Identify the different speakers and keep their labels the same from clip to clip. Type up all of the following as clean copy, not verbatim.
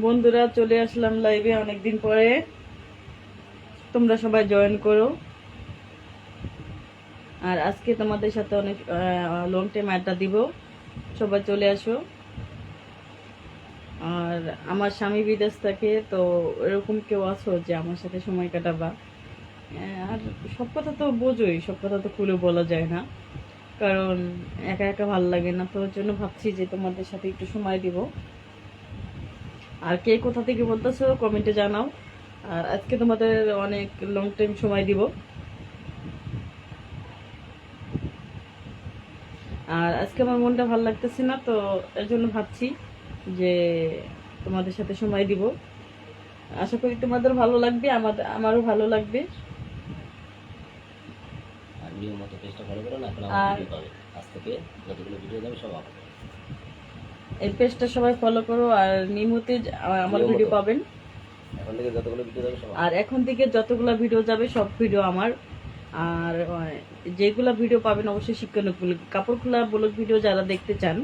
Speaker 1: বন্ধুরা, চলে আসলাম লাইভে অনেকদিন পরে। তোমরা সবাই জয়েন করো। আর আজকে তোমাদের সাথে অনেক লং টাইম আড্ডা দিব। সবাই চলে আসো। আর আমার স্বামী বিদেশ থাকে, তো এরকম কেউ আছো যে আমার সাথে সময় কাটাবা। আর সব কথা তো বোঝোই, সব কথা তো খুলে বলা যায় না, কারণ একা একা ভালো লাগে না। তো ওর জন্য ভাবছি যে তোমাদের সাথে একটু সময় দিব। আর কে কোথা থেকে বলতেছো কমেন্টে জানাও। আর আজকে তোমাদের অনেক লং টাইম সময় দিব। আর আজকে আমার মনটা ভালো লাগতেছে না, তো এর জন্য ভাবছি যে তোমাদের সাথে সময় দিব। আশা করি তোমাদের ভালো লাগবে, আমারও ভালো লাগবে।
Speaker 2: আর নিয়ম মতো পেজটা ফলো করো না, এখন আমার ভিডিও পাবে। আজ থেকে যতগুলো ভিডিও যাবে সব আপলোড
Speaker 1: এই পেজটা সবাই ফলো করো, আর নিয়মিত আমার ভিডিও পাবেন।
Speaker 2: এখন থেকে যতগুলো ভিডিও যাবে সব।
Speaker 1: আর এখন থেকে যতগুলো ভিডিও যাবে সব ভিডিও আমার। আর যেগুলো ভিডিও পাবেন অবশ্যই শিক্ষানুকূলক কাপড় খোলা ব্লগ ভিডিও যারা দেখতে চান।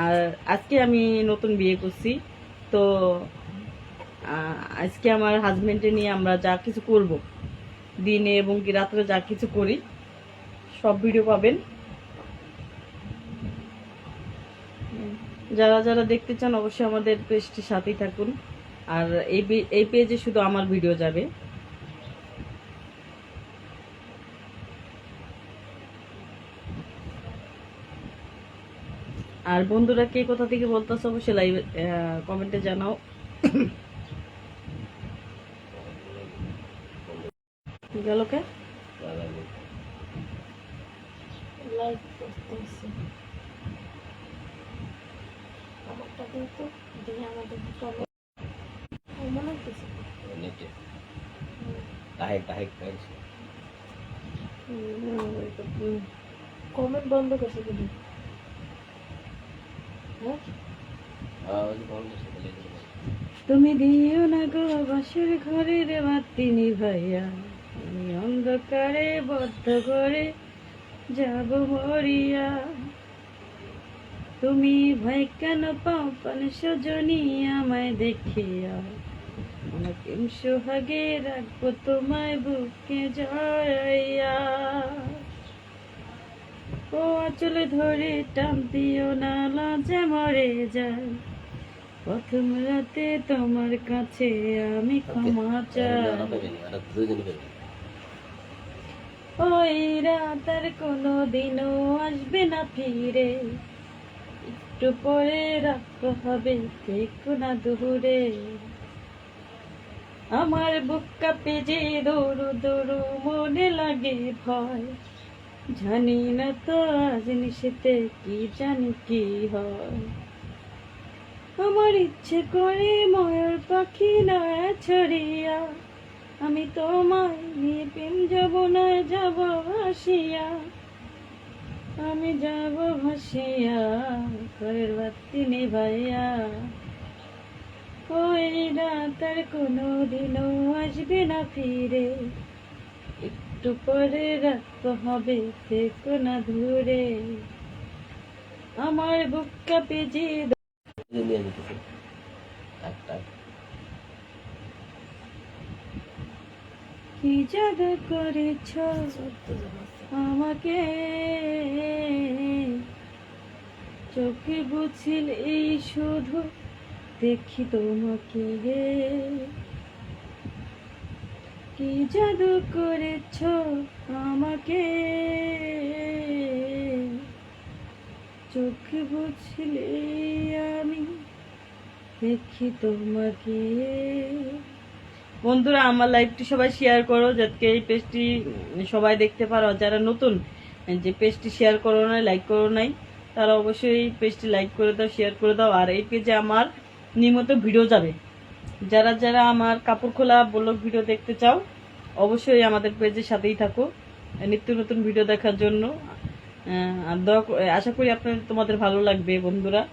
Speaker 1: আর আজকে আমি নতুন বিয়ে করছি, তো আজকে আমার হাজবেন্ডে নিয়ে আমরা যা কিছু করব, দিনে এবং কি রাত্রে যা কিছু করি সব ভিডিও পাবেন। যারা যারা দেখতে চান অবশ্যই আমাদের পেজটির সাথেই থাকুন। আর এই পেজে শুধু আমার ভিডিও যাবে। আর বন্ধুরা, কে কোথা থেকে বলতেছো অবশ্যই লাইভ কমেন্টে জানাও। গেল কে লাইভ করতেছে আমারটা কিন্তু দিয়ে আমাদের কমেন্ট মনে হচ্ছে
Speaker 2: নেটে তাহেক তাহেক গাইছে
Speaker 1: কমেন্ট বন্ধ করছে কিন্তু। হ্যাঁ, তুমি দিও না গো বাসর ঘরে রে বাতি নিভাইয়া, আমি অন্ধকারে বদ্ধ করে যাব মরিয়া। তুমি ভয় কেন পাও পান সজনী আমায় দেখিয়া, আমাকে সোহাগে রাখবো তোমায় বুকে জড়াইয়া। ও আঁচলে ধরে টান দিও না, লাজে মরে যায়। প্রথম রাতে তোমার কাছে আমি ক্ষমা চাই। ওই রাত আর কোনোদিনও আসবে না ফিরে, একটু পরে রাখতে হবে থেকো না দূরে। আমার বুক কাঁপে যে দৌড়ু দৌড়ু মনে লাগে ভয়, জানি না তো আজ নিশিতে কি জানি কি হয়। আমার ইচ্ছে করে ময়ূর পাখি না ছড়িয়া, আমি তোমায় নিয়ে প্রেম যাব না যাব ভাসিয়া, আমি যাব ভাসিয়া ঘরের বাতি নিভাইয়া। ওই রাত আর কোনোদিনও আসবে না ফিরে, একটু পরে রাখতে হবে থেকো না দূরে। আমার বুক কাঁপে যে কি জাদু করেছ আমাকে, চোখে বুঝিল এই শুধু দেখি তোমাকে। কি জাদু করেছ আমাকে, চোখে বুঝিলে আমি দেখি তোমাকে। বন্ধুরা, আমার লাইভটি সবাই শেয়ার করো, যাতে এই পেজটি সবাই দেখতে পারো। যারা নতুন যে পেজটি শেয়ার করো নাই, লাইক করো নাই, তারা অবশ্যই পেজটি লাইক করে দাও, শেয়ার করে দাও। আর এই পেজে আমার নিয়মিত ভিডিও যাবে। যারা যারা আমার কাপড় খোলা ব্লগ ভিডিও দেখতে চাও অবশ্যই আমাদের পেজের সাথেই থাকো নিত্য নতুন ভিডিও দেখার জন্য। আর আশা করি তোমাদের ভালো লাগবে বন্ধুরা।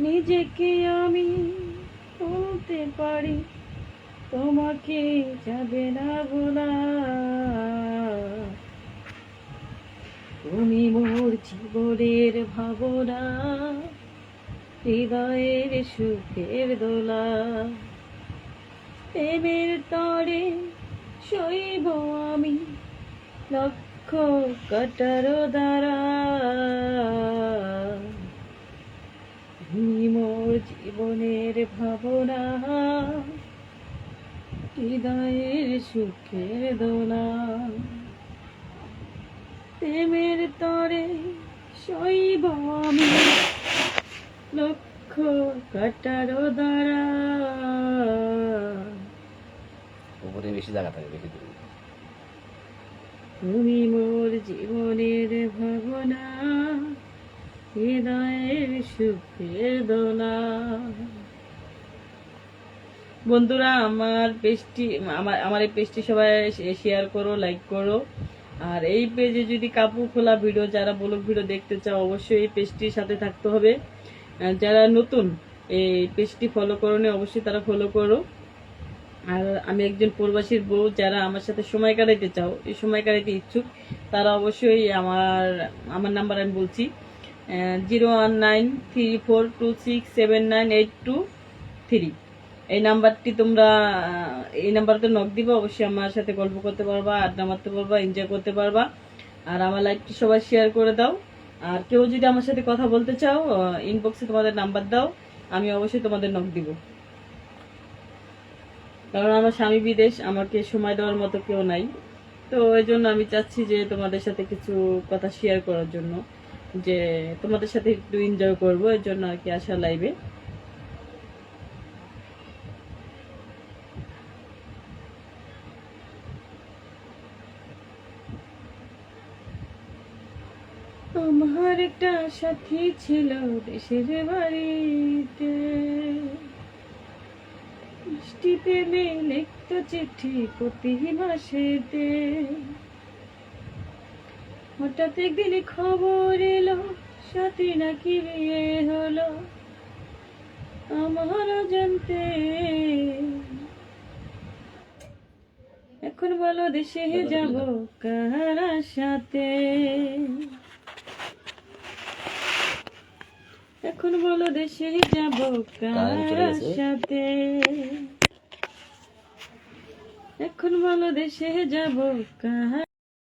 Speaker 1: নিজেকে আমি বলতে পারি তোমাকে যাবে না ভোলা, তুমি মোর জীবনের ভাবনা, হৃদয়ের সুখের দোলা, প্রেমের তরে শৈব আমি লক্ষ কাটার দ্বারা, তুমি মোর জীবনের ভাবনা, হৃদয়ের সুখের দোলা, প্রেমের তরে শৈব আমি লক্ষ কাটার দ্বারা।
Speaker 2: উপরে বেশি জায়গা থাকে, বেশি দূরে।
Speaker 1: তুমি মোর জীবনের ভাবনা, হৃদয়ের সুখের দোলা। বন্ধুরা, আমার পেজটি আমার এই পেজটি সবাই শেয়ার করো, লাইক করো। আর এই পেজে যদি কাপড় খোলা ভিডিও, যারা ব্লগ ভিডিও দেখতে চাও, অবশ্যই এই পেজটির সাথে থাকতে হবে। আর যারা নতুন এই পেজটি ফলো করোনি, অবশ্যই তারা ফলো করো। আর আমি একজন প্রবাসীর বউ, যারা আমার সাথে সময় কাটাইতে চাও, এই সময় কাটাইতে ইচ্ছুক, তারা অবশ্যই আমার নাম্বার আমি বলছি 01934267982 এই নাম্বারটি তোমরা এই নাম্বারতে নক দিবা। অবশ্যই আমার সাথে গল্প করতে পারবা, আড্ডা মারতে পারবা, এনজয় করতে পারবা। আর আমার লাইভটি সবাই শেয়ার করে দাও। আর কেউ যদি আমার সাথে কথা বলতে চাও, ইনবক্সে তোমাদের নাম্বার দাও, আমি অবশ্যই তোমাদের নক দিব। কারণ আমার স্বামী বিদেশ, আমাকে সময় দেওয়ার মতো কেউ নাই। তো এই জন্য আমি চাচ্ছি যে তোমাদের সাথে কিছু কথা শেয়ার করার জন্য, যে তোমাদের সাথে একটু এনজয় করবো, এর জন্য আর কি আসা লাইভে। আমার একটা সাথী ছিল দেশের বাড়িতে, মিষ্টি প্রেমে লিখত চিঠি প্রতি মাসেতে। হঠাৎ একদিন খবর এলো সাথী নাকি বিয়ে হলো, আমারও জানতে। এখন বলো দেশে যাব কার সাথে, এখন বলো দেশে যাব কার সাথে, এখন বলো দেশে যাব কার